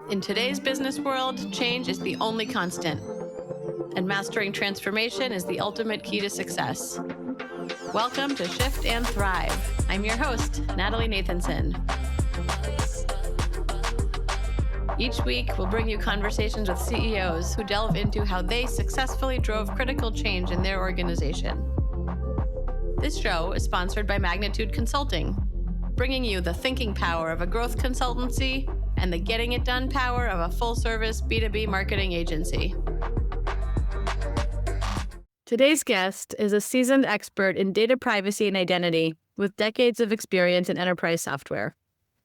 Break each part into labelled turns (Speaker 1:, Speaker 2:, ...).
Speaker 1: In today's business world, change is the only constant, and mastering transformation is the ultimate key to success. Welcome to Shift and Thrive. I'm your host, Natalie Nathanson. Each week, we'll bring you conversations with CEOs who delve into how they successfully drove critical change in their organization. This show is sponsored by Magnitude Consulting, bringing you the thinking power of a growth consultancy and the getting it done power of a full-service B2B marketing agency. Today's guest is a seasoned expert in data privacy and identity with decades of experience in enterprise software.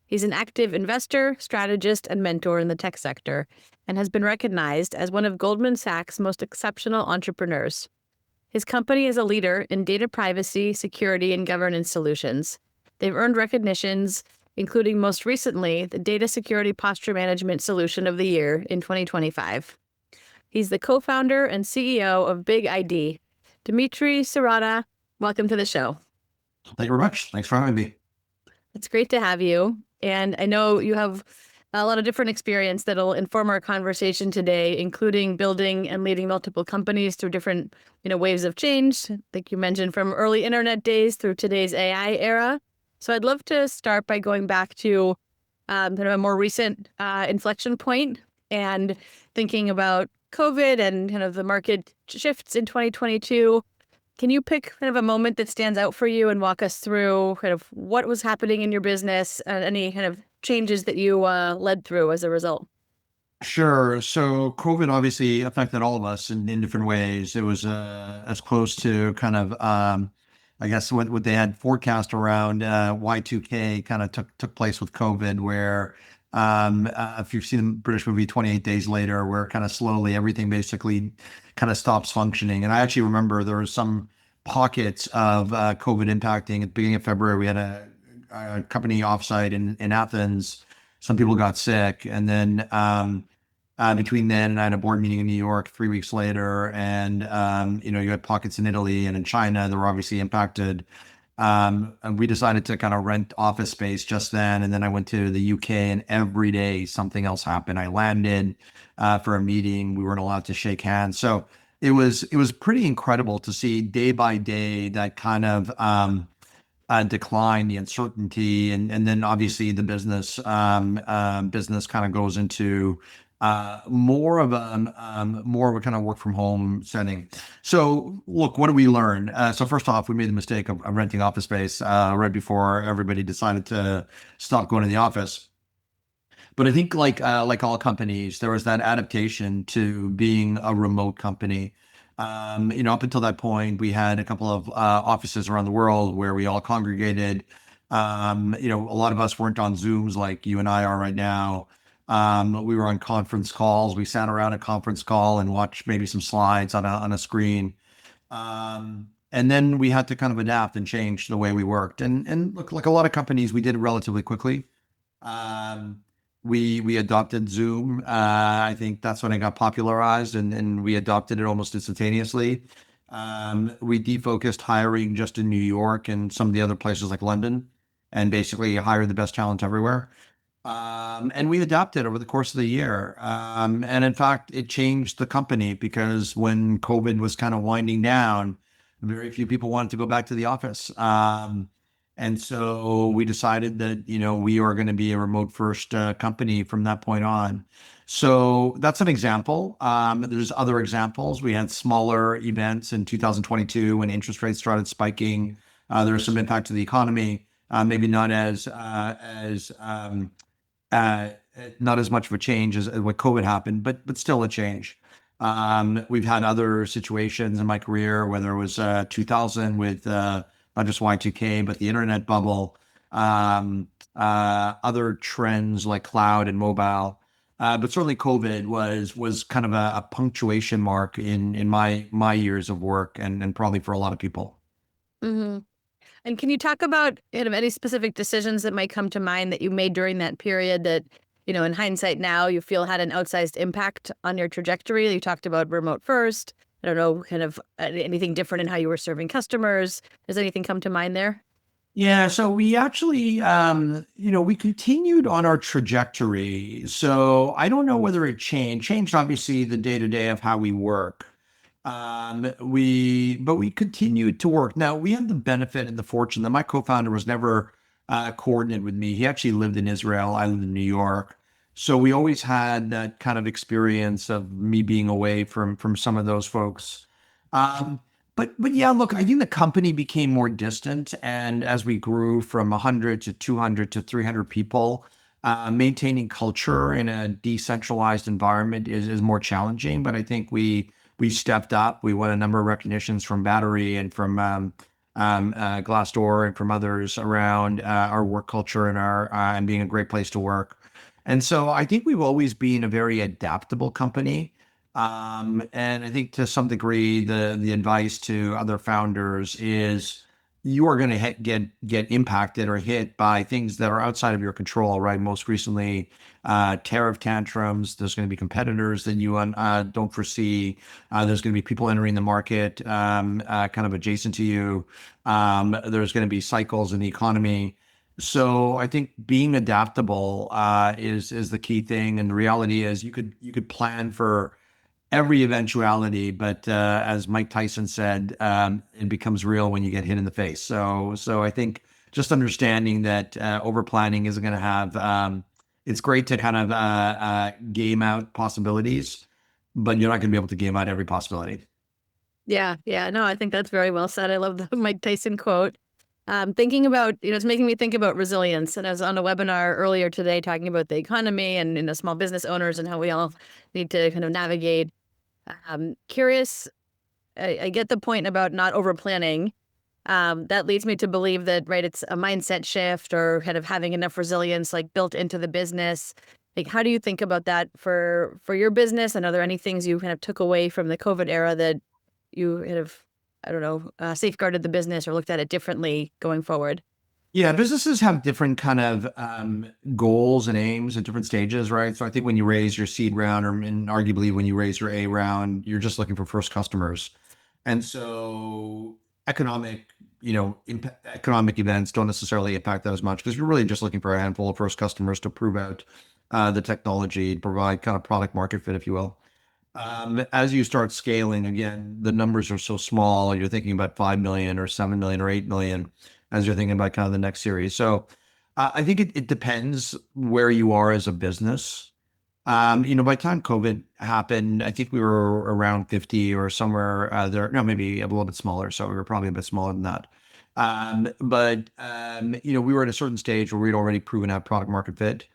Speaker 1: He's an active investor, strategist, and mentor in the tech sector, and has been recognized as one of Goldman Sachs' most exceptional entrepreneurs. His company is a leader in data privacy, security, and governance solutions. They've earned recognitions, including most recently the Data Security Posture Management Solution of the Year in 2025. He's the co-founder and CEO of BigID. Dimitri Sirota, welcome to the show.
Speaker 2: Thank you very much. Thanks for having me.
Speaker 1: It's great to have you. And I know you have a lot of different experience that'll inform our conversation today, including building and leading multiple companies through different, waves of change. Like you mentioned, from early internet days through today's AI era. So I'd love to start by going back to kind of a more recent inflection point and thinking about COVID and kind of the market shifts in 2022. Can you pick kind of a moment that stands out for you and walk us through kind of what was happening in your business and any kind of changes that you led through as a result?
Speaker 2: Sure. So COVID obviously affected all of us in different ways. It was as close to kind of, I guess, what they had forecast around Y2K kind of took place with COVID, where if you've seen the British movie 28 Days Later, where kind of slowly everything basically kind of stops functioning. And I actually remember there was some pockets of COVID impacting. At the beginning of February, we had a company offsite in Athens. Some people got sick. And then between then and I had a board meeting in New York 3 weeks later. And, you had pockets in Italy and in China that were obviously impacted. And we decided to kind of rent office space just then. And then I went to the UK, and every day something else happened. I landed for a meeting. We weren't allowed to shake hands. So it was pretty incredible to see day by day that kind of decline, the uncertainty, and then obviously the business kind of goes into more of a kind of work from home setting. So look, what do we learn? So first off, we made the mistake of renting office space right before everybody decided to stop going to the office. But I think like all companies, there was that adaptation to being a remote company. Up until that point, we had a couple of offices around the world where we all congregated. A lot of us weren't on Zooms like you and I are right now. We were on conference calls. We sat around a conference call and watched maybe some slides on a screen. And then we had to kind of adapt and change the way we worked. And look, like a lot of companies, we did it relatively quickly. We adopted Zoom. I think that's when it got popularized, and we adopted it almost instantaneously. We defocused hiring just in New York and some of the other places like London, and basically hired the best talent everywhere. And we adapted over the course of the year. And in fact, it changed the company, because when COVID was kind of winding down, very few people wanted to go back to the office. And so we decided that, we are going to be a remote first company from that point on. So that's an example. There's other examples. We had smaller events in 2022 when interest rates started spiking. There was some impact to the economy, maybe not as not as much of a change as what COVID happened, but still a change. We've had other situations in my career, whether it was 2000 with not just Y2K, but the internet bubble, other trends like cloud and mobile. But certainly COVID was kind of a punctuation mark in my years of work, and probably for a lot of people.
Speaker 1: Mm-hmm. And can you talk about any specific decisions that might come to mind that you made during that period that, in hindsight now, you feel had an outsized impact on your trajectory? You talked about remote first. I don't know, kind of anything different in how you were serving customers. Does anything come to mind there?
Speaker 2: Yeah, so we actually, we continued on our trajectory. So I don't know whether it changed obviously the day to day of how we work. But we continued to work. Now we had the benefit and the fortune that my co-founder was never coordinated with me. He actually lived in Israel. I lived in New York. So we always had that kind of experience of me being away from some of those folks. Um, but yeah, look, I think the company became more distant, and as we grew from 100 to 200 to 300 people, maintaining culture in a decentralized environment is more challenging. But I think we stepped up. We won a number of recognitions from Battery and from Glassdoor and from others around our work culture and our and being a great place to work. And so I think we've always been a very adaptable company. And I think to some degree, the advice to other founders is you are going to get impacted or hit by things that are outside of your control, right? Most recently, tariff tantrums. There's going to be competitors that you don't foresee. There's going to be people entering the market kind of adjacent to you. There's going to be cycles in the economy. So I think being adaptable is the key thing. And the reality is you could plan for every eventuality, but as Mike Tyson said, it becomes real when you get hit in the face. So I think just understanding that over planning isn't going to have. It's great to kind of game out possibilities, but you're not going to be able to game out every possibility.
Speaker 1: Yeah, yeah, no, I think that's very well said. I love the Mike Tyson quote. Thinking about, it's making me think about resilience. And I was on a webinar earlier today talking about the economy and small business owners and how we all need to kind of navigate. Curious, I get the point about not over planning. That leads me to believe that, right, it's a mindset shift or kind of having enough resilience like built into the business. Like, how do you think about that for your business? And are there any things you kind of took away from the COVID era that you kind of, I don't know, safeguarded the business or looked at it differently going forward?
Speaker 2: Yeah, businesses have different kind of goals and aims at different stages, right? So I think when you raise your seed round, or and arguably when you raise your A round, you're just looking for first customers. And so economic, economic events don't necessarily impact that as much because you're really just looking for a handful of first customers to prove out the technology, to provide kind of product market fit, if you will. As you start scaling, again, the numbers are so small. You're thinking about 5 million or 7 million or 8 million as you're thinking about kind of the next series. So I think it depends where you are as a business. By the time COVID happened, I think we were around 50 or somewhere there. No, maybe a little bit smaller. So we were probably a bit smaller than that. We were at a certain stage where we'd already proven out product market fit.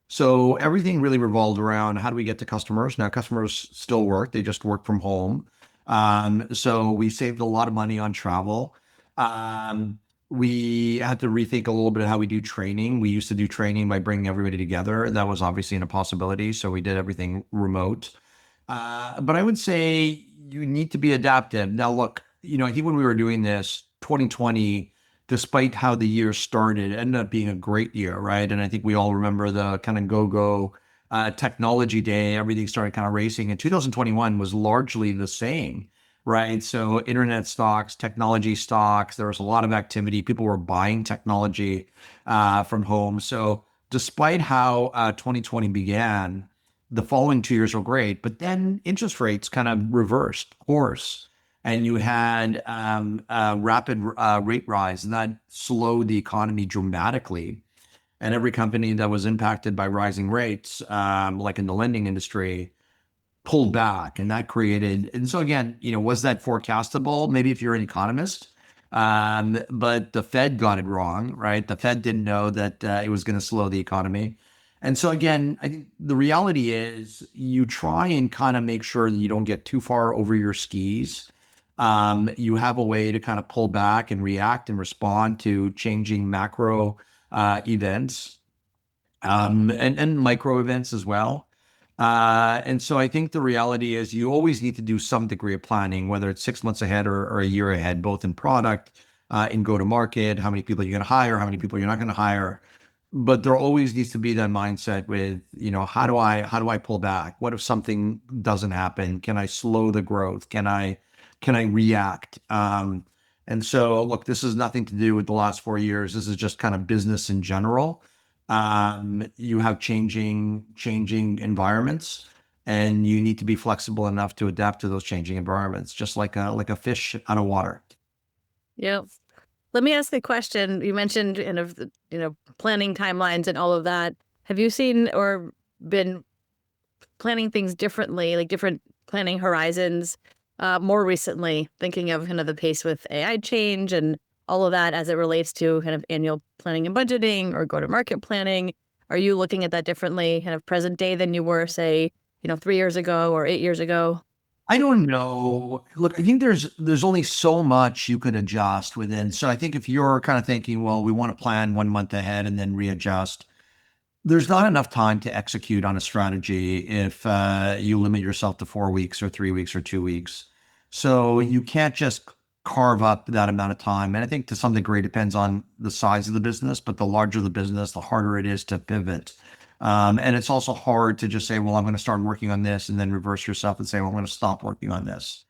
Speaker 2: So everything really revolved around how do we get to customers? Now, customers still work, they just work from home. So we saved a lot of money on travel. Um, we had to rethink a little bit of how we do training. We used to do training by bringing everybody together. That was obviously an impossibility. So we did everything remote. But I would say you need to be adaptive. Now, look, I think when we were doing this, 2020, despite how the year started, it ended up being a great year, right? And I think we all remember the kind of go-go technology day. Everything started kind of racing. And 2021 was largely the same, right? So internet stocks, technology stocks, there was a lot of activity. People were buying technology from home. So despite how 2020 began, the following 2 years were great, but then interest rates kind of reversed course, and you had a rapid rate rise, and that slowed the economy dramatically. And every company that was impacted by rising rates, like in the lending industry, pulled back, and that created. And so again, was that forecastable? Maybe if you're an economist, but the Fed got it wrong, right? The Fed didn't know that it was going to slow the economy. And so again, I think the reality is you try and kind of make sure that you don't get too far over your skis. You have a way to kind of pull back and react and respond to changing macro events, and micro events as well. And so I think the reality is you always need to do some degree of planning, whether it's 6 months ahead or a year ahead, both in product, in go to market, how many people you're going to hire, how many people you're not going to hire. But there always needs to be that mindset with, how do I pull back? What if something doesn't happen? Can I slow the growth? Can I react? And so, look, this is nothing to do with the last 4 years. This is just kind of business in general. You have changing environments, and you need to be flexible enough to adapt to those changing environments, just like a fish out of water.
Speaker 1: Yeah. Let me ask a question. You mentioned planning timelines and all of that. Have you seen or been planning things differently, like different planning horizons, more recently, thinking of kind of the pace with AI change and all of that as it relates to kind of annual planning and budgeting or go-to-market planning? Are you looking at that differently, kind of present day than you were, say, 3 years ago or 8 years ago?
Speaker 2: I don't know. Look, I think there's only so much you could adjust within. So I think if you're kind of thinking, well, we want to plan 1 month ahead and then readjust, there's not enough time to execute on a strategy if you limit yourself to 4 weeks or 3 weeks or 2 weeks. So you can't just carve up that amount of time. And I think to some degree it depends on the size of the business, but the larger the business, the harder it is to pivot. And it's also hard to just say, well, I'm going to start working on this and then reverse yourself and say, well, I'm going to stop working on this.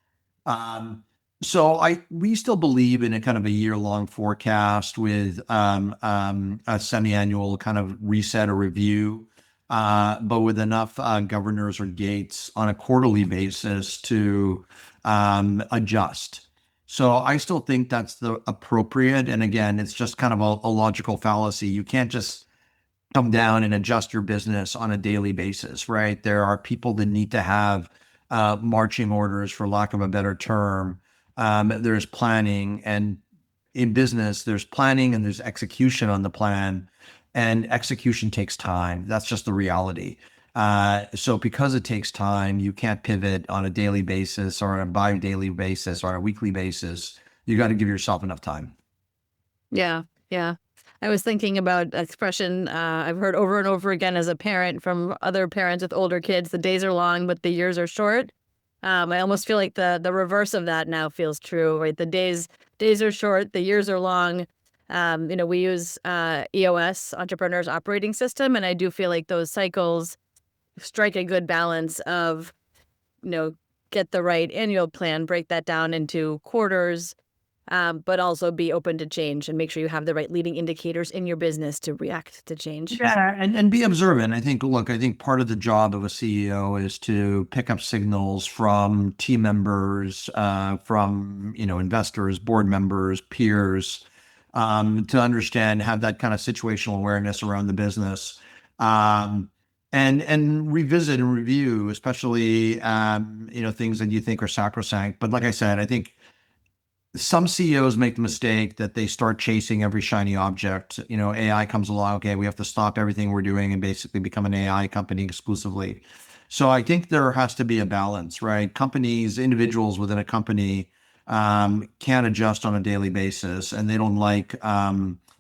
Speaker 2: Um, so we still believe in a kind of a year-long forecast with a semi-annual kind of reset or review, but with enough governors or gates on a quarterly basis to adjust. So I still think that's the appropriate. And again, it's just kind of a logical fallacy. You can't just come down and adjust your business on a daily basis, right? There are people that need to have marching orders, for lack of a better term. There's planning, and in business, there's planning and there's execution on the plan, and execution takes time. That's just the reality. So because it takes time, you can't pivot on a daily basis or on a bi-daily basis or on a weekly basis. You got to give yourself enough time.
Speaker 1: Yeah, yeah. I was thinking about an expression I've heard over and over again as a parent from other parents with older kids. The days are long, but the years are short. I almost feel like the reverse of that now feels true, right? The days are short, the years are long. We use EOS, Entrepreneurs Operating System, and I do feel like those cycles strike a good balance of, you know, get the right annual plan, break that down into quarters, but also be open to change and make sure you have the right leading indicators in your business to react to change.
Speaker 2: Yeah, and be observant. I think, look, I think part of the job of a CEO is to pick up signals from team members, from, investors, board members, peers, to understand, have that kind of situational awareness around the business, and revisit and review, especially, things that you think are sacrosanct. But like I said, I think some CEOs make the mistake that they start chasing every shiny object. AI comes along. Okay, we have to stop everything we're doing and basically become an AI company exclusively. So I think there has to be a balance, right? Companies, individuals within a company can adjust on a daily basis, and they don't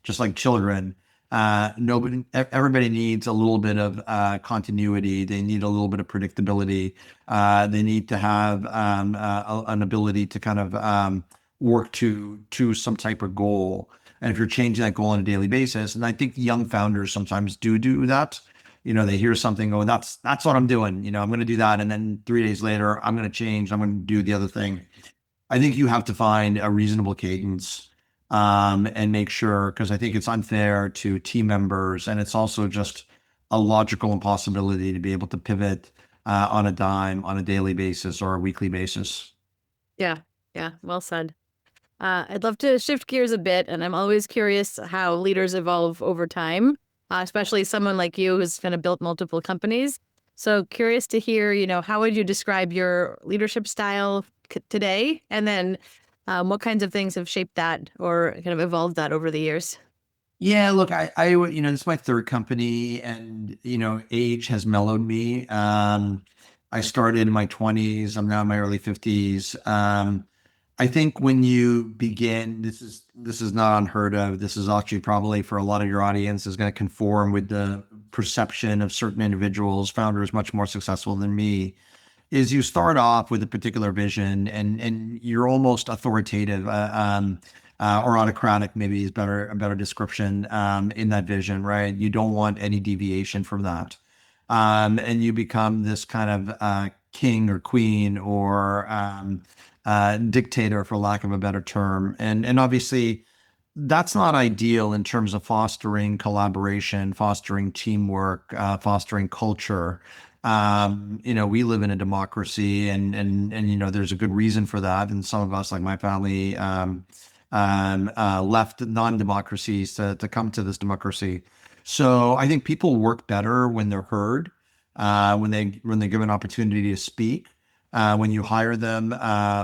Speaker 2: just like children. Everybody needs a little bit of continuity. They need a little bit of predictability. They need to have an ability to kind of work to some type of goal. And if you're changing that goal on a daily basis, and I think young founders sometimes do that. They hear something, oh, that's what I'm doing. I'm going to do that, and then 3 days later, I'm going to change. I'm going to do the other thing. I think you have to find a reasonable cadence, and make sure, because I think it's unfair to team members, and it's also just a logical impossibility to be able to pivot on a dime on a daily basis or a weekly basis.
Speaker 1: Yeah, yeah, well said. I'd love to shift gears a bit, and I'm always curious how leaders evolve over time, especially someone like you who's kind of built multiple companies. So curious to hear, how would you describe your leadership style today? And then what kinds of things have shaped that or kind of evolved that over the years?
Speaker 2: Yeah, look, this is my third company, and age has mellowed me. I started in my 20s. I'm now in my early 50s. I think when you begin, this is not unheard of. This is actually probably for a lot of your audience is going to conform with the perception of certain individuals, founders much more successful than me. Is you start off with a particular vision, and you're almost authoritative, or autocratic, maybe is a better description, in that vision, right? You don't want any deviation from that. And you become this kind of king or queen, or dictator, for lack of a better term. And obviously, that's not ideal in terms of fostering collaboration, fostering teamwork, fostering culture. We live in a democracy, and there's a good reason for that. And some of us, like my family, left non-democracies to come to this democracy. So I think people work better when they're heard, when they give an opportunity to speak, when you hire them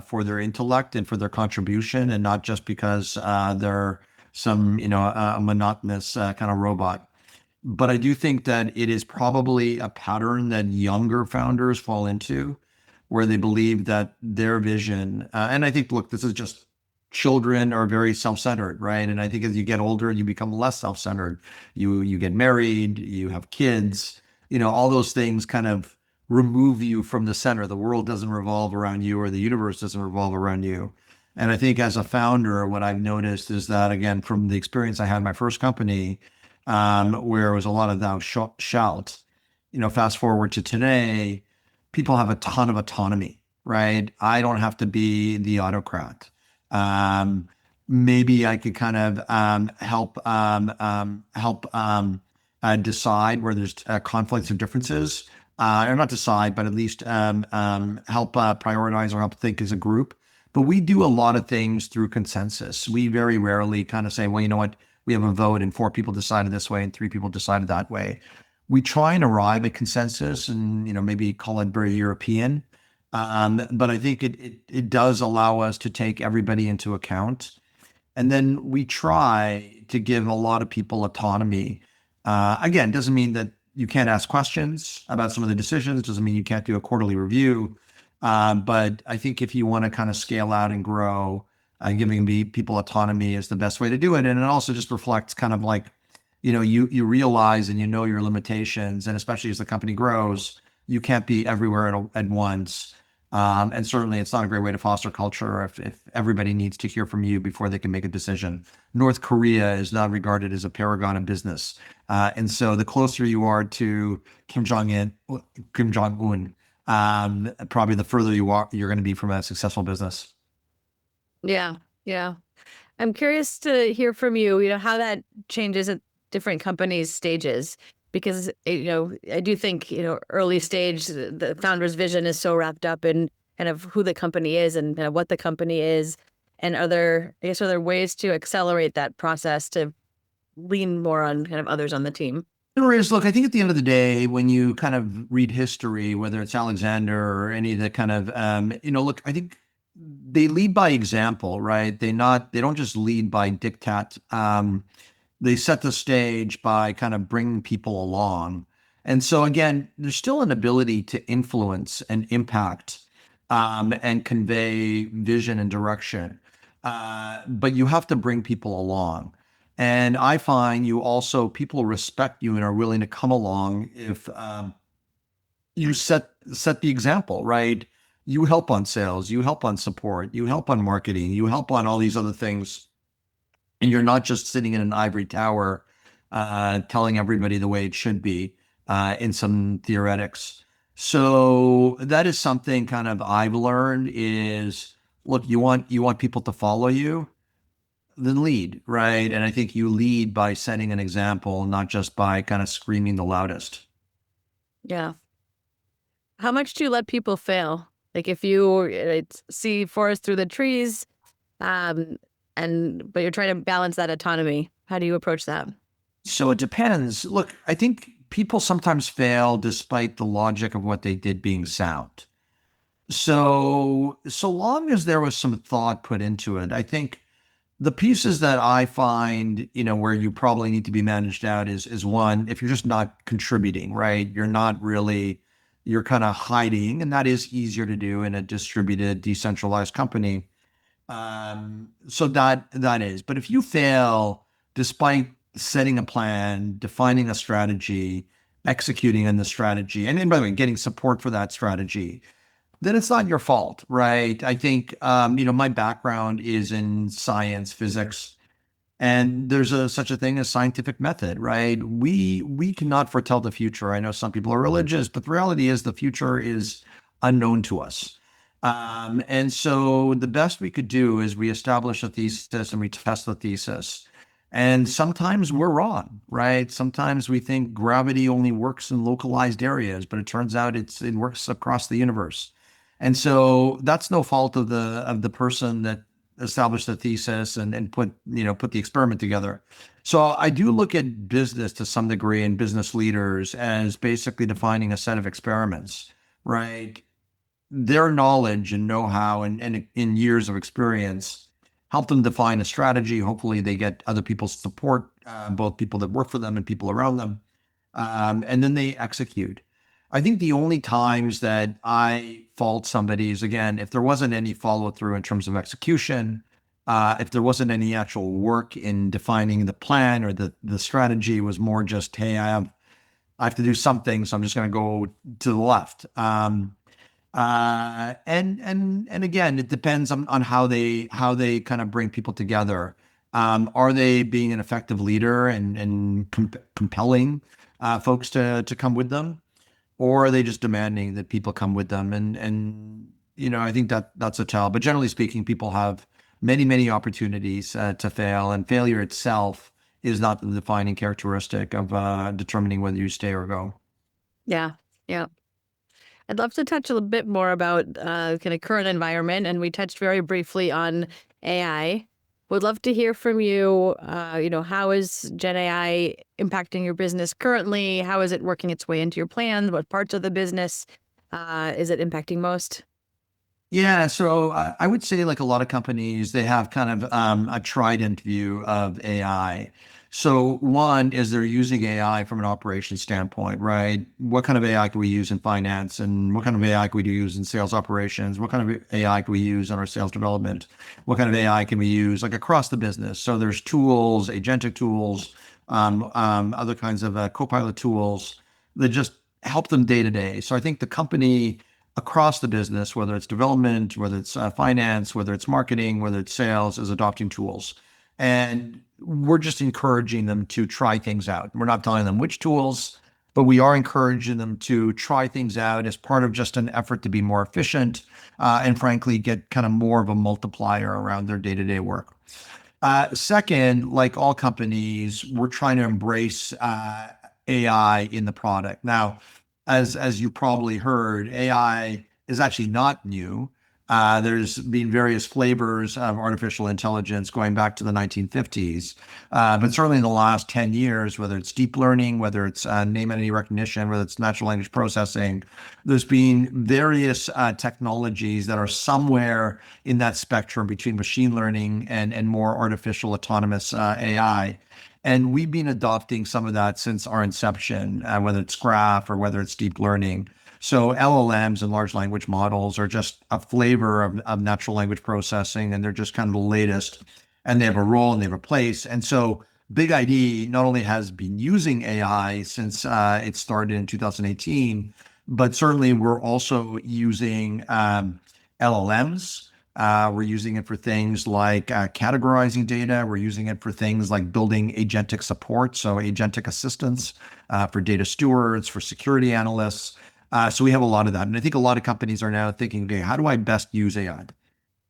Speaker 2: for their intellect and for their contribution, and not just because they're some a monotonous kind of robot. But I do think that it is probably a pattern that younger founders fall into, where they believe that their vision, and I think, look, this is just children are very self-centered, right? And I think as you get older, you become less self-centered. You get married, you have kids, all those things kind of remove you from the center. The world doesn't revolve around you, or the universe doesn't revolve around you. And I think as a founder, what I've noticed is that, again, from the experience I had in my first company, where it was a lot of thou shalt, fast forward to today, people have a ton of autonomy, right? I don't have to be the autocrat. Maybe I could kind of help decide where there's conflicts or differences, or not decide, but at least help prioritize or help think as a group. But we do a lot of things through consensus. We very rarely kind of say, well, you know what, we have a vote and 4 people decided this way and 3 people decided that way. We try and arrive at consensus, and maybe call it very European. But I think it does allow us to take everybody into account. And then we try to give a lot of people autonomy. Again, doesn't mean that you can't ask questions about some of the decisions, doesn't mean you can't do a quarterly review. But I think if you want to kind of scale out and grow, giving people autonomy is the best way to do it. And it also just reflects kind of like, you realize and your limitations. And especially as the company grows, you can't be everywhere at once. And certainly it's not a great way to foster culture if everybody needs to hear from you before they can make a decision. North Korea is not regarded as a paragon of business. And so the closer you are to Kim Jong-un, probably the further you're going to be from a successful business.
Speaker 1: Yeah, yeah. I'm curious to hear from you, how that changes at different companies' stages, because, I do think, early stage, the founder's vision is so wrapped up in kind of who the company is and kind of what the company is. And are there ways to accelerate that process to lean more on kind of others on the team?
Speaker 2: There is. Look, I think at the end of the day, when you kind of read history, whether it's Alexander or any of the kind of, look, I think they lead by example, right? They don't just lead by diktat. They set the stage by kind of bringing people along. And so again, there's still an ability to influence and impact, and convey vision and direction. But you have to bring people along. And I find people respect you and are willing to come along if you set the example, right? You help on sales, you help on support, you help on marketing, you help on all these other things. And you're not just sitting in an ivory tower, telling everybody the way it should be, in some theoretics. So that is something kind of I've learned is, look, you want people to follow you, then lead, right? And I think you lead by setting an example, not just by kind of screaming the loudest.
Speaker 1: Yeah. How much do you let people fail? Like if you see forest through the trees, but you're trying to balance that autonomy, how do you approach that?
Speaker 2: So it depends. Look, I think people sometimes fail despite the logic of what they did being sound. So long as there was some thought put into it, I think the pieces that I find, where you probably need to be managed out is one, if you're just not contributing, right? You're kind of hiding, and that is easier to do in a distributed, decentralized company. So that is. But if you fail despite setting a plan, defining a strategy, executing on the strategy, and then by the way, getting support for that strategy, then it's not your fault, right? I think, my background is in science, physics, and there's such a thing as scientific method, right? We cannot foretell the future. I know some people are religious, but the reality is the future is unknown to us. And so the best we could do is we establish a thesis and we test the thesis. And sometimes we're wrong, right? Sometimes we think gravity only works in localized areas, but it turns out it works across the universe. And so that's no fault of the person that established the thesis and put the experiment together. So I do look at business to some degree and business leaders as basically defining a set of experiments, right? Their knowledge and know-how and in years of experience help them define a strategy. Hopefully they get other people's support, both people that work for them and people around them. And then they execute. I think the only times that I fault somebody is, again, if there wasn't any follow through in terms of execution, if there wasn't any actual work in defining the plan or the strategy was more just, hey, I have to do something, so I'm just going to go to the left. And again, it depends on how they kind of bring people together. Are they being an effective leader and compelling folks to come with them, or are they just demanding that people come with them? And I think that's a tell. But generally speaking, people have many opportunities to fail, and failure itself is not the defining characteristic of determining whether you stay or go.
Speaker 1: Yeah. Yeah. I'd love to touch a little bit more about kind of current environment, and we touched very briefly on AI. Would love to hear from you. How is Gen AI impacting your business currently? How is it working its way into your plans? What parts of the business is it impacting most?
Speaker 2: Yeah, so I would say, like a lot of companies, they have kind of a trident view of AI. So one is they're using AI from an operations standpoint, right? What kind of AI can we use in finance, and what kind of AI can we use in sales operations? What kind of AI can we use on our sales development? What kind of AI can we use like across the business? So there's tools, agentic tools, other kinds of copilot tools that just help them day to day. So I think the company across the business, whether it's development, whether it's finance, whether it's marketing, whether it's sales, is adopting tools. And we're just encouraging them to try things out. We're not telling them which tools, but we are encouraging them to try things out as part of just an effort to be more efficient and frankly, get kind of more of a multiplier around their day-to-day work. Second, like all companies, we're trying to embrace AI in the product. Now, as you probably heard, AI is actually not new. There's been various flavors of artificial intelligence going back to the 1950s. But certainly in the last 10 years, whether it's deep learning, whether it's name entity recognition, whether it's natural language processing, there's been various technologies that are somewhere in that spectrum between machine learning and more artificial autonomous AI. And we've been adopting some of that since our inception, whether it's graph or whether it's deep learning. So LLMs and large language models are just a flavor of natural language processing, and they're just kind of the latest, and they have a role and they have a place. And so BigID not only has been using AI since it started in 2018, but certainly we're also using LLMs. We're using it for things like categorizing data. We're using it for things like building agentic support, so agentic assistance for data stewards, for security analysts. So we have a lot of that. And I think a lot of companies are now thinking, okay, how do I best use AI?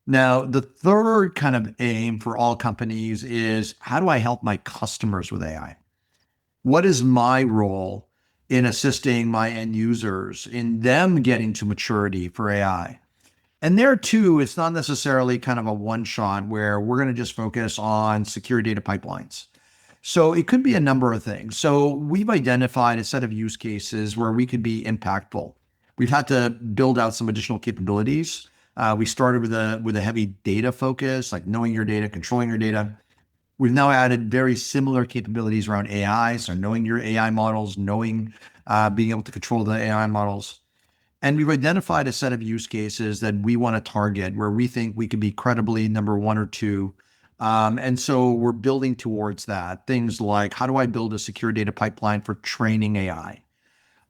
Speaker 2: Now, the third kind of aim for all companies is, how do I help my customers with AI? What is my role in assisting my end users in them getting to maturity for AI? And there too, it's not necessarily kind of a one shot where we're going to just focus on secure data pipelines. So it could be a number of things. So we've identified a set of use cases where we could be impactful. We've had to build out some additional capabilities. We started with a heavy data focus, like knowing your data, controlling your data. We've now added very similar capabilities around AI, so knowing your AI models, being able to control the AI models. And we've identified a set of use cases that we want to target where we think we could be credibly number one or two. And so we're building towards that. Things like, how do I build a secure data pipeline for training AI?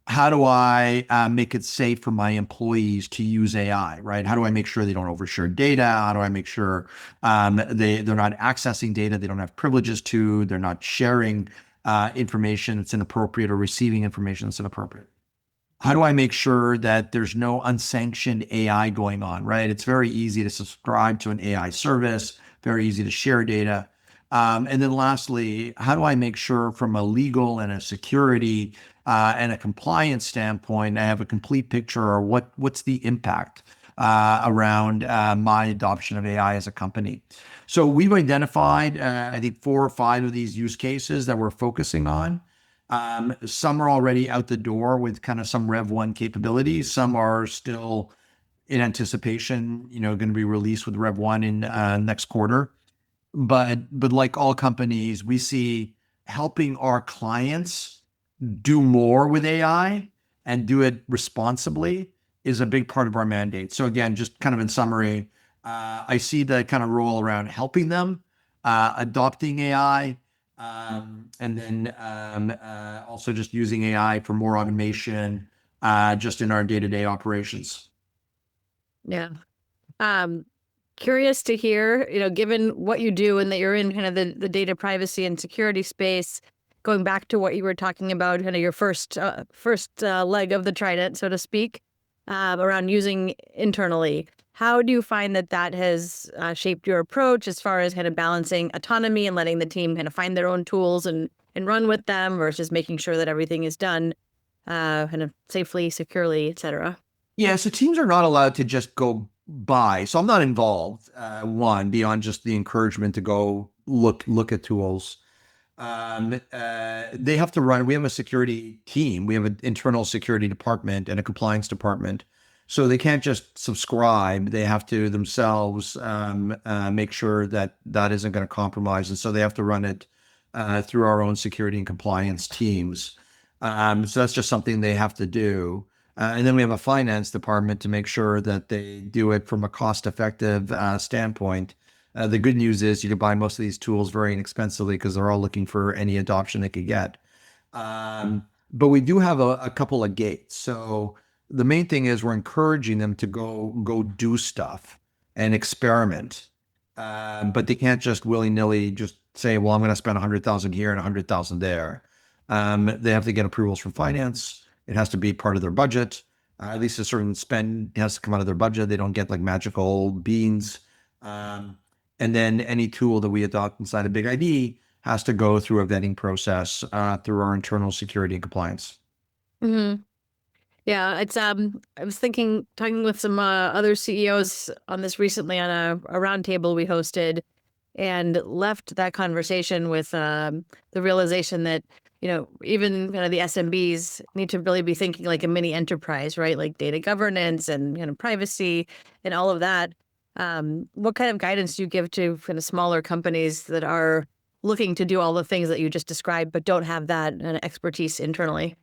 Speaker 2: How do I make it safe for my employees to use AI, right? How do I make sure they don't overshare data? How do I make sure they're not accessing data they don't have privileges to? They're not sharing information that's inappropriate or receiving information that's inappropriate. How do I make sure that there's no unsanctioned AI going on, right? It's very easy to subscribe to an AI service, very easy to share data. And then lastly, how do I make sure from a legal and a security and a compliance standpoint, I have a complete picture of what's the impact around my adoption of AI as a company. So we've identified, I think, 4 or 5 of these use cases that we're focusing on. Some are already out the door with kind of some Rev 1 capabilities. Some are still in anticipation, going to be released with Rev 1 in next quarter. But like all companies, we see helping our clients do more with AI and do it responsibly is a big part of our mandate. So again, just kind of in summary, I see the kind of role around helping them adopting AI, and then also just using AI for more automation, just in our day-to-day operations.
Speaker 1: Yeah. Um, Curious to hear, given what you do and that you're in kind of the data privacy and security space, going back to what you were talking about, kind of your first leg of the trident, so to speak, around using internally. How do you find that has shaped your approach as far as kind of balancing autonomy and letting the team kind of find their own tools and run with them versus making sure that everything is done kind of safely, securely, et cetera?
Speaker 2: Yeah, so teams are not allowed to just go buy. So I'm not involved, one, beyond just the encouragement to go look at tools. They have to run. We have a security team. We have an internal security department and a compliance department. So they can't just subscribe. They have to themselves make sure that that isn't going to compromise. And so they have to run it through our own security and compliance teams. So that's just something they have to do. And then we have a finance department to make sure that they do it from a cost-effective standpoint. The good news is you can buy most of these tools very inexpensively because they're all looking for any adoption they could get. But we do have a couple of gates. So the main thing is we're encouraging them to go do stuff and experiment. But they can't just willy-nilly just say, well, I'm going to spend 100,000 here and 100,000 there. They have to get approvals from finance. It has to be part of their budget. At least a certain spend has to come out of their budget. They don't get like magical beans. And then any tool that we adopt inside of BigID has to go through a vetting process through our internal security and compliance.
Speaker 1: Mm-hmm. Yeah, it's I was talking with some other CEOs on this recently on a roundtable we hosted, and left that conversation with the realization that, even kind of the SMBs need to really be thinking like a mini enterprise, right? Like data governance and privacy and all of that. What kind of guidance do you give to kind of smaller companies that are looking to do all the things that you just described, but don't have that expertise internally?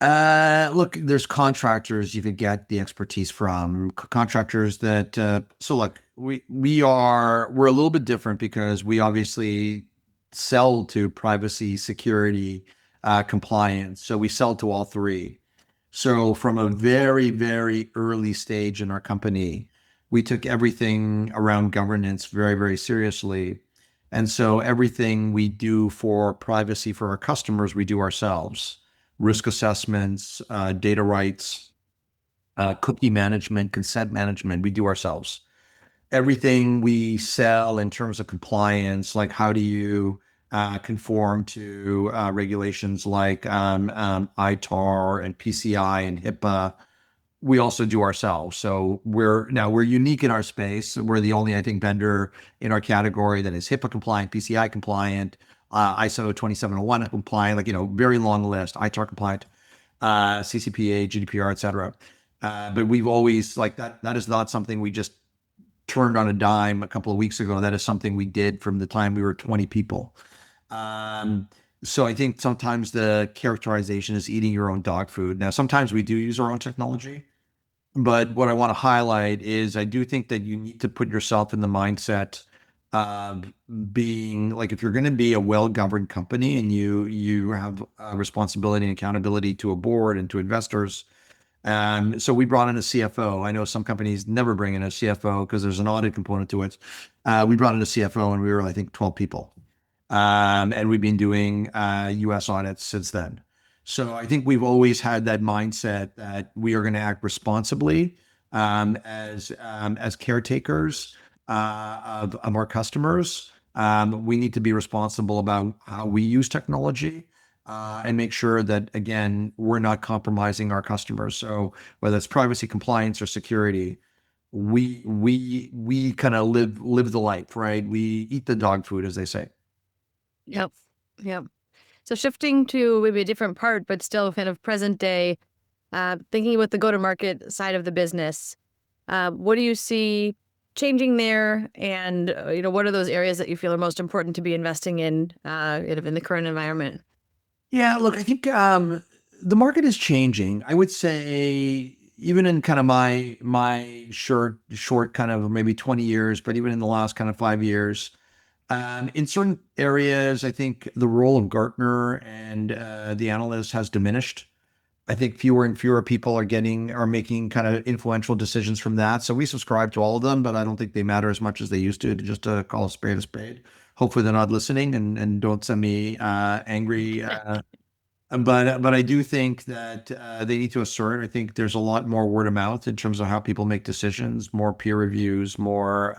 Speaker 2: Look, there's contractors you could get the expertise from. Contractors that so look, we're a little bit different because we obviously sell to privacy, security, compliance. So we sell to all three. So from a very, very early stage in our company, we took everything around governance very, very seriously. And so everything we do for privacy for our customers, we do ourselves. Risk assessments, data rights, cookie management, consent management, we do ourselves. Everything we sell in terms of compliance, like how do you conform to regulations like ITAR and PCI and HIPAA, we also do ourselves. So we're unique in our space. We're the only, I think, vendor in our category that is HIPAA compliant, PCI compliant, ISO 27001 compliant, like, very long list, ITAR compliant, CCPA, GDPR, et cetera. But we've always like that is not something we just turned on a dime a couple of weeks ago. That is something we did from the time we were 20 people. So I think sometimes the characterization is eating your own dog food. Now, sometimes we do use our own technology, but what I want to highlight is I do think that you need to put yourself in the mindset of being like, if you're going to be a well-governed company and you have responsibility and accountability to a board and to investors. So we brought in a CFO. I know some companies never bring in a CFO because there's an audit component to it. We brought in a CFO and we were, I think, 12 people. And we've been doing US audits since then. So I think we've always had that mindset that we are going to act responsibly as caretakers of our customers. We need to be responsible about how we use technology and make sure that, again, we're not compromising our customers. So whether it's privacy, compliance, or security, we kind of live the life, right? We eat the dog food, as they say.
Speaker 1: Yep. Yep. So shifting to maybe a different part, but still kind of present day, thinking about the go-to-market side of the business, what do you see changing there? And, what are those areas that you feel are most important to be investing in, in the current environment?
Speaker 2: Yeah, look, I think the market is changing. I would say even in kind of my short kind of maybe 20 years, but even in the last kind of 5 years, in certain areas, I think the role of Gartner and the analyst has diminished. I think fewer and fewer people are making kind of influential decisions from that. So we subscribe to all of them, but I don't think they matter as much as they used to just to call a spade a spade. Hopefully they're not listening and don't send me angry but I do think that they need to assert. I think there's a lot more word of mouth in terms of how people make decisions, more peer reviews, more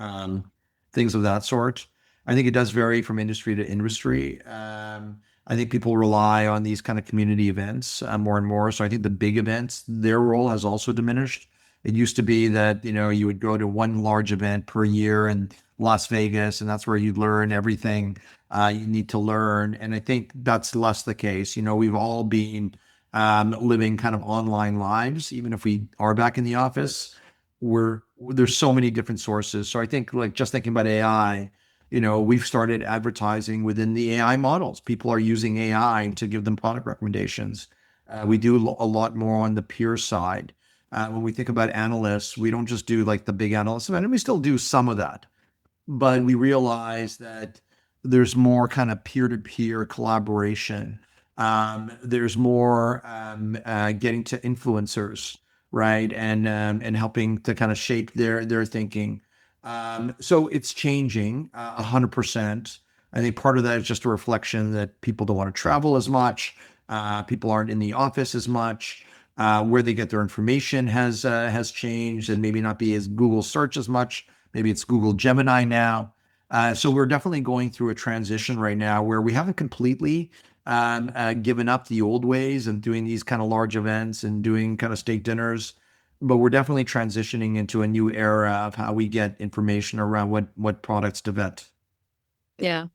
Speaker 2: things of that sort. I think it does vary from industry to industry. I think people rely on these kind of community events more and more. So I think the big events, their role has also diminished. It used to be that, you would go to one large event per year in Las Vegas, and that's where you'd learn everything you need to learn. And I think that's less the case. We've all been living kind of online lives, even if we are back in the office. There's so many different sources. So I think, like, just thinking about AI, we've started advertising within the AI models. People are using AI to give them product recommendations. We do a lot more on the peer side. When we think about analysts, we don't just do like the big analysts event, and we still do some of that, but we realize that there's more kind of peer-to-peer collaboration. There's more getting to influencers, right, and helping to kind of shape their thinking. So it's changing 100%. I think part of that is just a reflection that people don't want to travel as much. People aren't in the office as much. Where they get their information has changed, and maybe not be as Google search as much. Maybe it's Google Gemini now. So we're definitely going through a transition right now where we haven't completely given up the old ways and doing these kind of large events and doing kind of steak dinners, but we're definitely transitioning into a new era of how we get information around what products to vet.
Speaker 1: Yeah.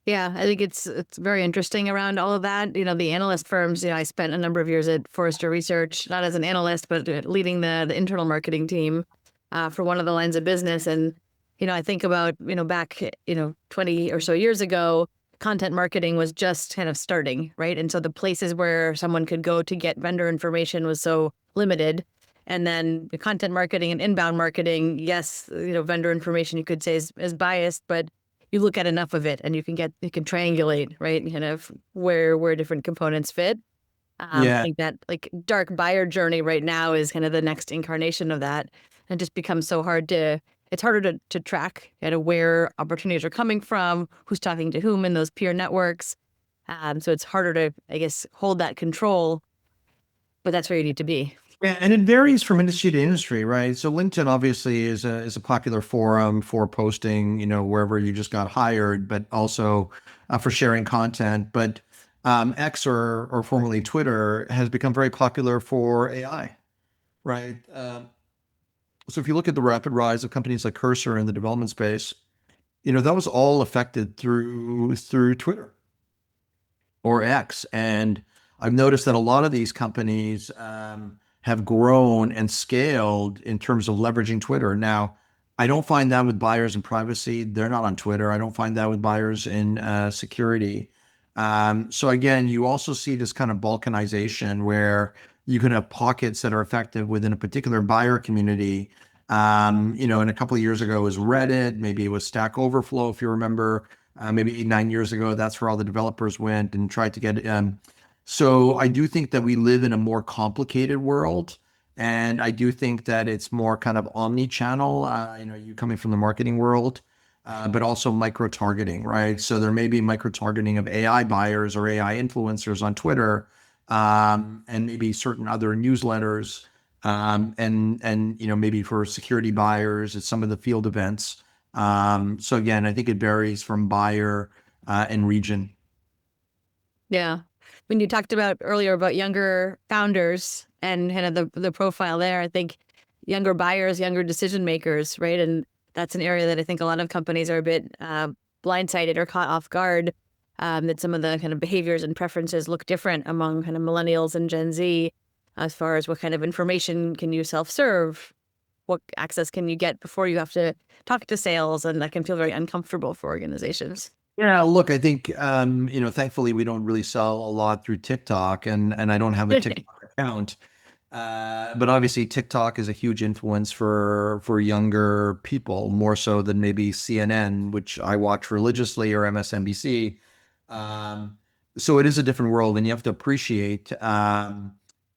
Speaker 1: Yeah, I think it's very interesting around all of that. The analyst firms, I spent a number of years at Forrester Research, not as an analyst, but leading the internal marketing team for one of the lines of business. And, I think about, back, 20 or so years ago, content marketing was just kind of starting, right? And so the places where someone could go to get vendor information was so limited. And then the content marketing and inbound marketing, yes, vendor information you could say is biased, but you look at enough of it and you can triangulate, right? Kind of where different components fit. I
Speaker 2: Yeah.
Speaker 1: think that like dark buyer journey right now is kind of the next incarnation of that. And it just becomes so it's harder to track kind of where opportunities are coming from, who's talking to whom in those peer networks. So it's harder to, I guess, hold that control, but that's where you need to be.
Speaker 2: Yeah, and it varies from industry to industry, right? So LinkedIn obviously is a popular forum for posting, wherever you just got hired, but also for sharing content. But X or formerly Twitter has become very popular for AI, right? So if you look at the rapid rise of companies like Cursor in the development space, that was all affected through Twitter or X. And I've noticed that a lot of these companies have grown and scaled in terms of leveraging Twitter. Now, I don't find that with buyers in privacy. They're not on Twitter. I don't find that with buyers in security. So again, you also see this kind of balkanization where you can have pockets that are effective within a particular buyer community. And a couple of years ago it was Reddit, maybe it was Stack Overflow, if you remember. Maybe 8, 9 years ago, that's where all the developers went and tried to get. So I do think that we live in a more complicated world, and I do think that it's more kind of omni-channel. You coming from the marketing world, but also micro-targeting, right? So there may be micro-targeting of AI buyers or AI influencers on Twitter, and maybe certain other newsletters, and maybe for security buyers at some of the field events. So again, I think it varies from buyer and region.
Speaker 1: Yeah. When you talked about earlier about younger founders and kind of the profile there, I think younger buyers, younger decision makers, right? And that's an area that I think a lot of companies are a bit blindsided or caught off guard. That some of the kind of behaviors and preferences look different among kind of millennials and Gen Z, as far as what kind of information can you self-serve, what access can you get before you have to talk to sales, and that can feel very uncomfortable for organizations.
Speaker 2: Yeah, look, I think thankfully we don't really sell a lot through TikTok, and I don't have a TikTok account. But obviously TikTok is a huge influence for younger people, more so than maybe CNN, which I watch religiously, or MSNBC. Um, so it is a different world, and you have to appreciate that,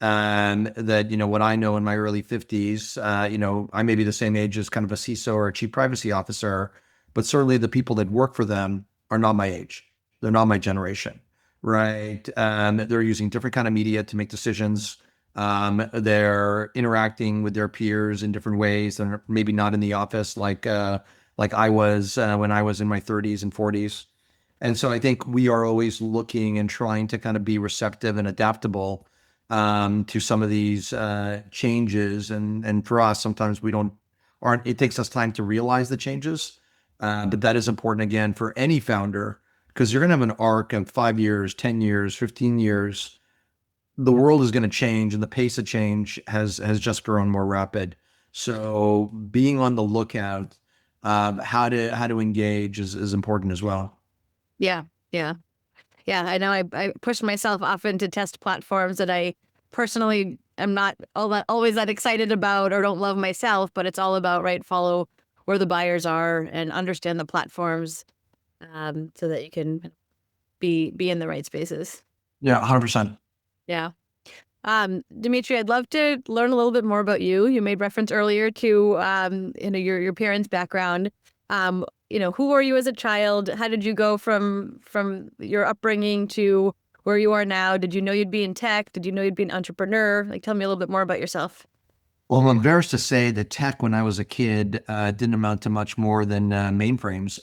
Speaker 2: what I know in my early 50s, I may be the same age as kind of a CISO or a chief privacy officer, but certainly the people that work for them are not my age. They're not my generation, right? They're using different kind of media to make decisions. They're interacting with their peers in different ways. They're maybe not in the office like I was when I was in my 30s and 40s. And so I think we are always looking and trying to kind of be receptive and adaptable to some of these changes. And for us, sometimes we don't aren't. It takes us time to realize the changes, but that is important again for any founder, because you're going to have an arc of 5 years, 10 years, 15 years. The world is going to change, and the pace of change has just grown more rapid. So being on the lookout, how to engage is important as well.
Speaker 1: Yeah, yeah. Yeah, I know I push myself often to test platforms that I personally am not always that excited about or don't love myself, but it's all about, right, follow where the buyers are and understand the platforms, so that you can be in the right spaces.
Speaker 2: Yeah, 100%.
Speaker 1: Yeah. Dimitri, I'd love to learn a little bit more about you. You made reference earlier to your parents' background. Who were you as a child? How did you go from your upbringing to where you are now? Did you know you'd be in tech? Did you know you'd be an entrepreneur? Like, tell me a little bit more about yourself.
Speaker 2: Well, I'm embarrassed to say that tech when I was a kid didn't amount to much more than mainframes.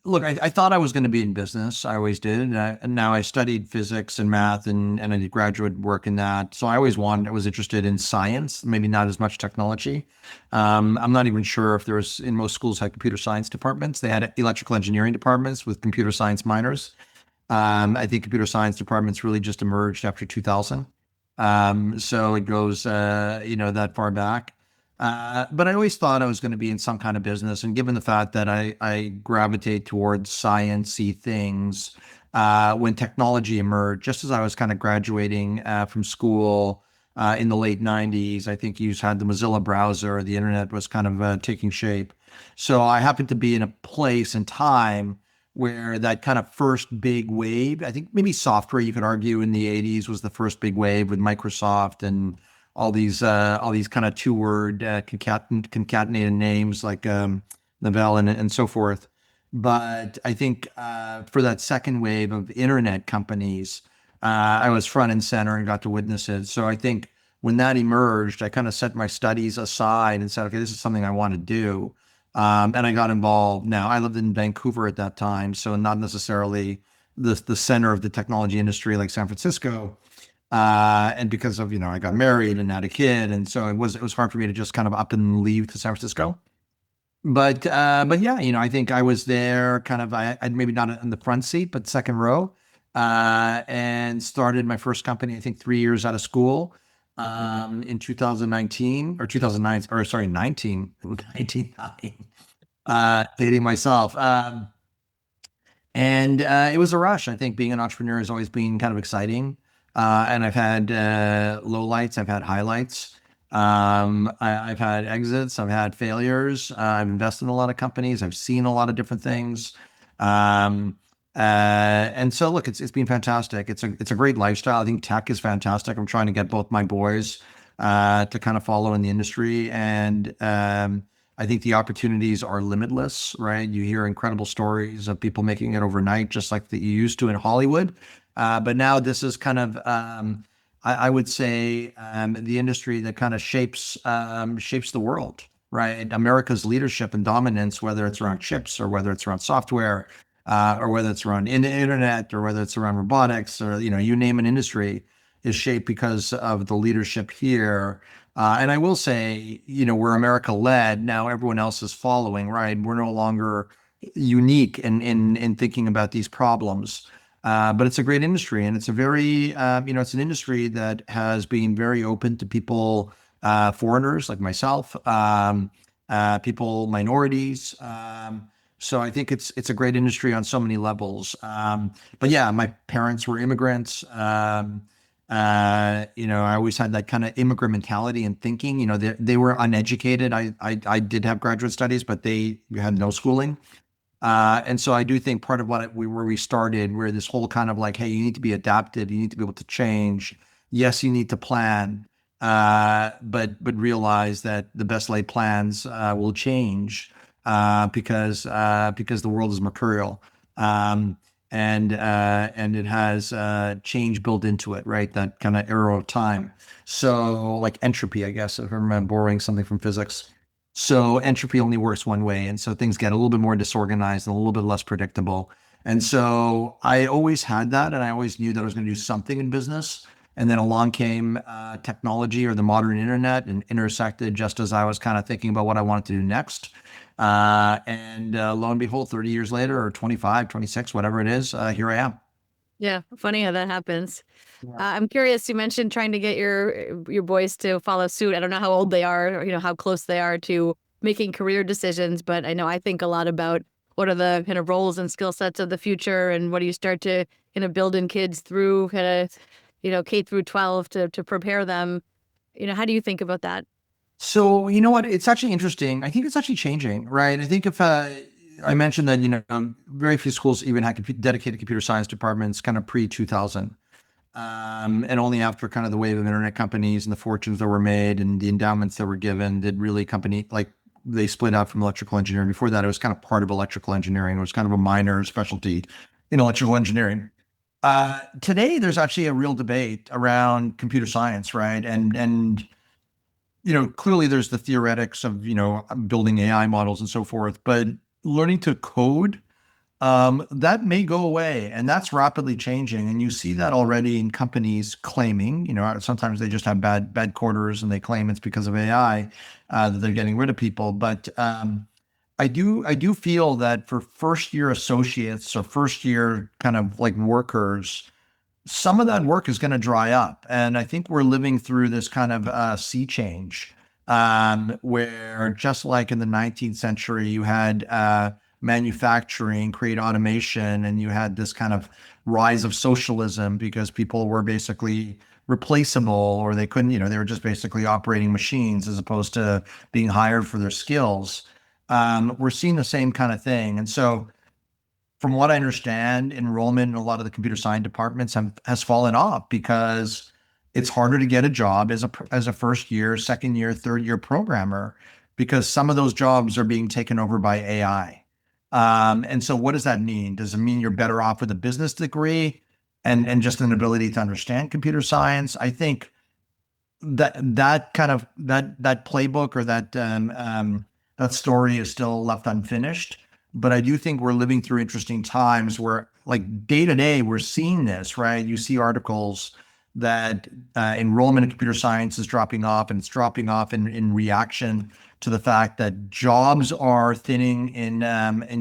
Speaker 2: Look, I thought I was going to be in business. I always did. And now I studied physics and math, and I did graduate work in that. So I was interested in science, maybe not as much technology. I'm not even sure if in most schools had computer science departments. They had electrical engineering departments with computer science minors. I think computer science departments really just emerged after 2000. So it goes, that far back. But I always thought I was going to be in some kind of business. And given the fact that I gravitate towards science-y things, when technology emerged, just as I was kind of graduating from school in the late 90s, I think you had the Mozilla browser, the internet was kind of taking shape. So I happened to be in a place and time where that kind of first big wave, I think maybe software, you could argue in the 80s was the first big wave with Microsoft and all these kind of two-word concatenated names like Novell and so forth. But I think for that second wave of internet companies, I was front and center and got to witness it. So I think when that emerged, I kind of set my studies aside and said, okay, this is something I want to do. And I got involved. Now, I lived in Vancouver at that time, so not necessarily the center of the technology industry like San Francisco. And because of, I got married and had a kid, and so it was hard for me to just kind of up and leave to San Francisco. But yeah, I think I was there kind of, I'd maybe not in the front seat, but second row, and started my first company, I think 3 years out of school, in 2019 or 2009, or sorry, 1999, dating myself. And it was a rush. I think being an entrepreneur has always been kind of exciting. And I've had lowlights, I've had highlights. I've had exits, I've had failures. I've invested in a lot of companies. I've seen a lot of different things. And so, look, it's been fantastic. It's a great lifestyle. I think tech is fantastic. I'm trying to get both my boys to kind of follow in the industry, and I think the opportunities are limitless, right? You hear incredible stories of people making it overnight, just like that you used to in Hollywood. But now this is kind of, I would say, the industry that kind of shapes the world, right? America's leadership and dominance, whether it's around chips or whether it's around software, or whether it's around the internet or whether it's around robotics or, you name an industry, is shaped because of the leadership here. And I will say, we're America led. Now everyone else is following, right? We're no longer unique in thinking about these problems. But it's a great industry, and it's a very, it's an industry that has been very open to people, foreigners like myself, people, minorities. So I think it's a great industry on so many levels. But yeah, my parents were immigrants. I always had that kind of immigrant mentality and thinking. They were uneducated. I did have graduate studies, but they had no schooling. And so I do think part of where we started, where this whole kind of like, hey, you need to be adapted, you need to be able to change. Yes, you need to plan, but realize that the best laid plans will change, because the world is mercurial, and it has change built into it, right? That kind of arrow of time. So like entropy, I guess, if I'm borrowing something from physics. So entropy only works one way. And so things get a little bit more disorganized and a little bit less predictable. And so I always had that. And I always knew that I was going to do something in business. And then along came technology or the modern internet and intersected just as I was kind of thinking about what I wanted to do next. And lo and behold, 30 years later, or 25, 26, whatever it is, here I am.
Speaker 1: Yeah, funny how that happens.
Speaker 2: Yeah.
Speaker 1: I'm curious, you mentioned trying to get your boys to follow suit. I don't know how old they are, or, how close they are to making career decisions, but I know I think a lot about what are the kind of roles and skill sets of the future, and what do you start to kind of build in kids through kind of, K through 12 to prepare them. How do you think about that?
Speaker 2: So, you know what? It's actually interesting. I think it's actually changing, right? I think if I mentioned that, very few schools even had dedicated computer science departments kind of pre 2000. And only after kind of the wave of internet companies and the fortunes that were made and the endowments that were given did really they split out from electrical engineering. Before that, it was kind of part of electrical engineering. It was kind of a minor specialty in electrical engineering. Today, there's actually a real debate around computer science, right? And clearly there's the theoretics of, building AI models and so forth, but learning to code, that may go away, and that's rapidly changing. And you see that already in companies claiming, sometimes they just have bad quarters and they claim it's because of AI, that they're getting rid of people. But I do feel that for first year associates or first year kind of like workers, some of that work is going to dry up. And I think we're living through this kind of sea change, where just like in the 19th century, you had manufacturing create automation, and you had this kind of rise of socialism because people were basically replaceable, or they couldn't, they were just basically operating machines as opposed to being hired for their skills. We're seeing the same kind of thing. And so, from what I understand, enrollment in a lot of the computer science departments has fallen off because it's harder to get a job as a first year, second year, third year programmer, because some of those jobs are being taken over by AI. And so what does that mean? Does it mean you're better off with a business degree and just an ability to understand computer science? I think that playbook or that story is still left unfinished. But I do think we're living through interesting times where, like day to day, we're seeing this, right? You see articles that enrollment in computer science is dropping off, and it's dropping off in reaction to the fact that jobs are thinning in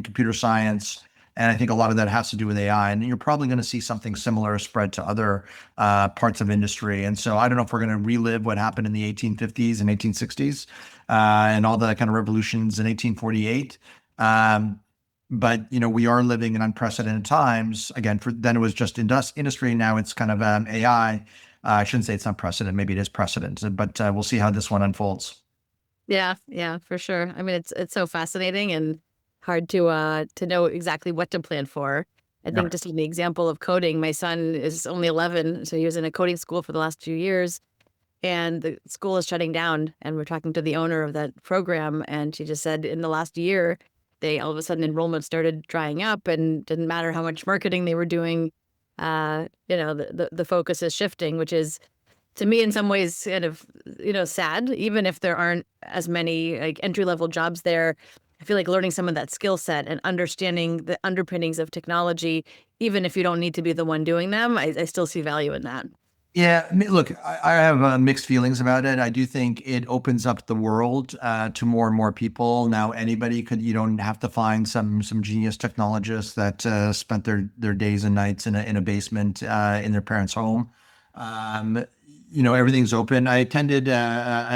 Speaker 2: computer science. And I think a lot of that has to do with AI. And you're probably going to see something similar spread to other parts of industry. And so I don't know if we're going to relive what happened in the 1850s and 1860s, and all the kind of revolutions in 1848. But we are living in unprecedented times. Again, for then it was just industry. Now it's kind of AI. I shouldn't say it's unprecedented. Maybe it is precedent, but we'll see how this one unfolds.
Speaker 1: Yeah, yeah, for sure. I mean, it's so fascinating and hard to know exactly what to plan for. I
Speaker 2: Yeah.
Speaker 1: think just in the example of coding, my son is only 11, so he was in a coding school for the last few years, and the school is shutting down. And we're talking to the owner of that program, and she just said in the last year, they all of a sudden enrollment started drying up, and didn't matter how much marketing they were doing. the focus is shifting, which is to me in some ways kind of sad, even if there aren't as many like entry level jobs there. I feel like learning some of that skill set and understanding the underpinnings of technology, even if you don't need to be the one doing them, I still see value in that.
Speaker 2: Yeah, look, I have mixed feelings about it. I do think it opens up the world to more and more people. Now, anybody could, you don't have to find some genius technologists that spent their days and nights in a basement in their parents' home. Um, everything's open. I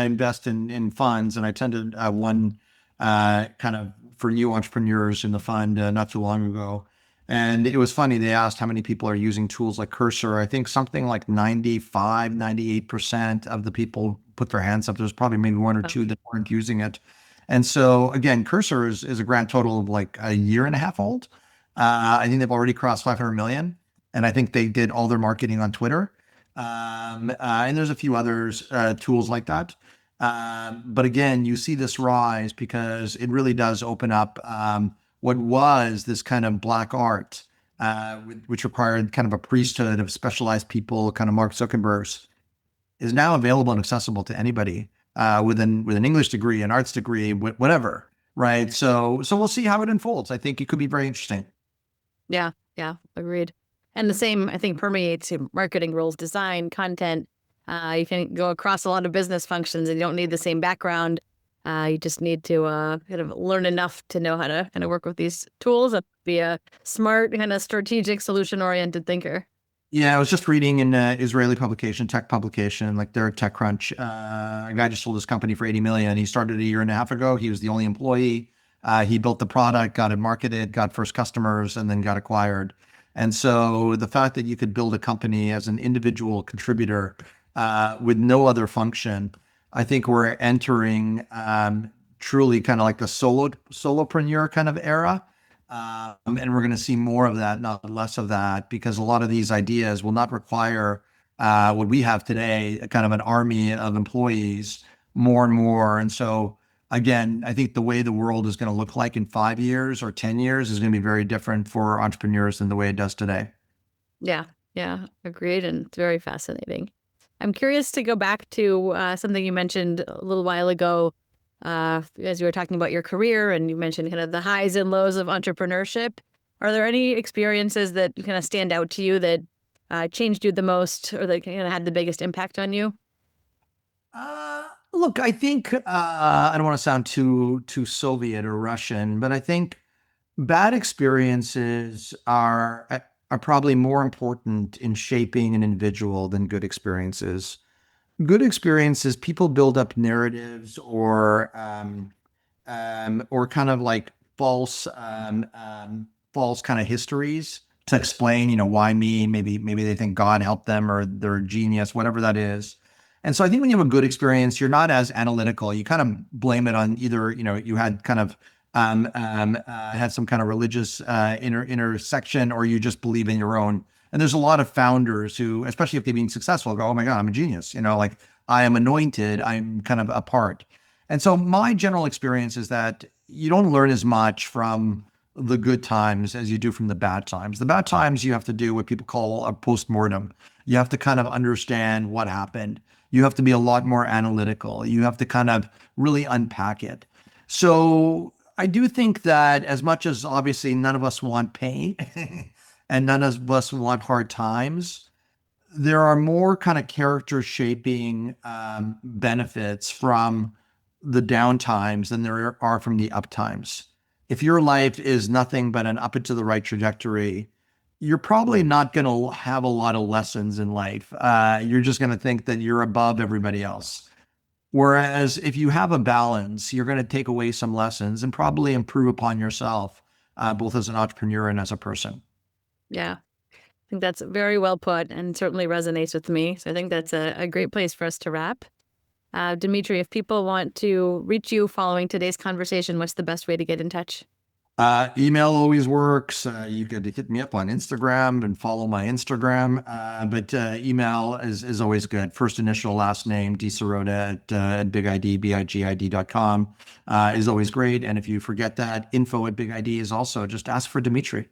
Speaker 2: invest in funds, and I attended one kind of for new entrepreneurs in the fund not too long ago. And it was funny. They asked how many people are using tools like Cursor. I think something like 95, 98% of the people put their hands up. There's probably maybe one or two that weren't using it. And so again, Cursor is a grand total of like a year and a half old. I think they've already crossed 500 million. And I think they did all their marketing on Twitter. And there's a few others, tools like that. But again, you see this rise because it really does open up what was this kind of black art, which required kind of a priesthood of specialized people, kind of Mark Zuckerberg's, is now available and accessible to anybody with an English degree, an arts degree, whatever, right? So we'll see how it unfolds. I think it could be very interesting.
Speaker 1: Yeah, yeah, agreed. And the same, I think, permeates in marketing roles, design, content. You can go across a lot of business functions and you don't need the same background. You just need to kind of learn enough to know how to kind of work with these tools and be a smart, kind of strategic, solution-oriented thinker.
Speaker 2: Yeah, I was just reading an Israeli publication, tech publication, like their TechCrunch. A guy just sold his company for 80 million. He started a year and a half ago. He was the only employee. He built the product, got it marketed, got first customers, and then got acquired. And so the fact that you could build a company as an individual contributor with no other function, I think we're entering truly kind of like the solopreneur kind of era. And we're going to see more of that, not less of that, because a lot of these ideas will not require what we have today, a kind of an army of employees, more and more. And so, again, I think the way the world is going to look like in 5 years or 10 years is going to be very different for entrepreneurs than the way it does today.
Speaker 1: Yeah, yeah, agreed. And it's very fascinating. I'm curious to go back to something you mentioned a little while ago as you were talking about your career, and you mentioned kind of the highs and lows of entrepreneurship. Are there any experiences that kind of stand out to you that changed you the most or that kind of had the biggest impact on you?
Speaker 2: Look, I think I don't want to sound too Soviet or Russian, but I think bad experiences are probably more important in shaping an individual than good experiences. Good experiences, people build up narratives or kind of like false kind of histories to explain, why me? Maybe they think God helped them or they're a genius, whatever that is. And so I think when you have a good experience, you're not as analytical. You kind of blame it on either, you had kind of had some kind of religious intersection, or you just believe in your own. And there's a lot of founders who, especially if they've been successful, go, "Oh my God, I'm a genius." Like I am anointed. I'm kind of apart. And so my general experience is that you don't learn as much from the good times as you do from the bad times. The bad times, you have to do what people call a postmortem. You have to kind of understand what happened. You have to be a lot more analytical. You have to kind of really unpack it. So I do think that as much as obviously none of us want pain and none of us want hard times, there are more kind of character shaping benefits from the down times than there are from the up times. If your life is nothing but an up and to the right trajectory, you're probably not going to have a lot of lessons in life. You're just going to think that you're above everybody else. Whereas if you have a balance, you're going to take away some lessons and probably improve upon yourself, both as an entrepreneur and as a person.
Speaker 1: Yeah, I think that's very well put and certainly resonates with me. So I think that's a great place for us to wrap. Dimitri, if people want to reach you following today's conversation, what's the best way to get in touch?
Speaker 2: Email always works. You could hit me up on Instagram and follow my Instagram. But email is always good. First initial, last name, Sirota at BigID, BIGID.com is always great. And if you forget that, info at BigID is also just ask for Dimitri.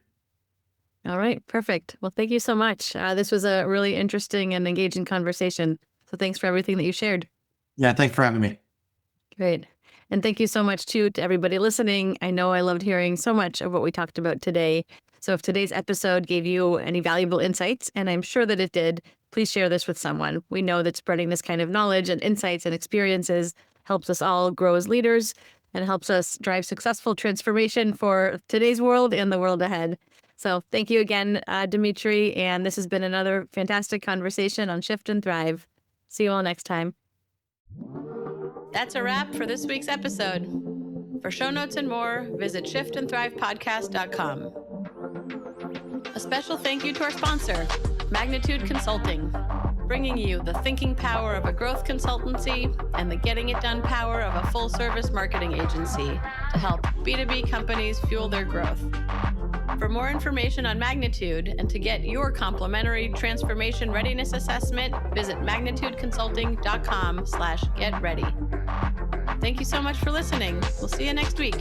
Speaker 1: All right, perfect. Well, thank you so much. This was a really interesting and engaging conversation. So thanks for everything that you shared.
Speaker 2: Yeah, thanks for having me.
Speaker 1: Great. And thank you so much, too, to everybody listening. I know I loved hearing so much of what we talked about today. So if today's episode gave you any valuable insights, and I'm sure that it did, please share this with someone. We know that spreading this kind of knowledge and insights and experiences helps us all grow as leaders and helps us drive successful transformation for today's world and the world ahead. So thank you again, Dimitri. And this has been another fantastic conversation on Shift and Thrive. See you all next time. That's a wrap for this week's episode. For show notes and more, visit shiftandthrivepodcast.com. A special thank you to our sponsor, Magnitude Consulting, bringing you the thinking power of a growth consultancy and the getting it done power of a full-service marketing agency to help B2B companies fuel their growth. For more information on Magnitude and to get your complimentary transformation readiness assessment, visit magnitudeconsulting.com/getready. Thank you so much for listening. We'll see you next week.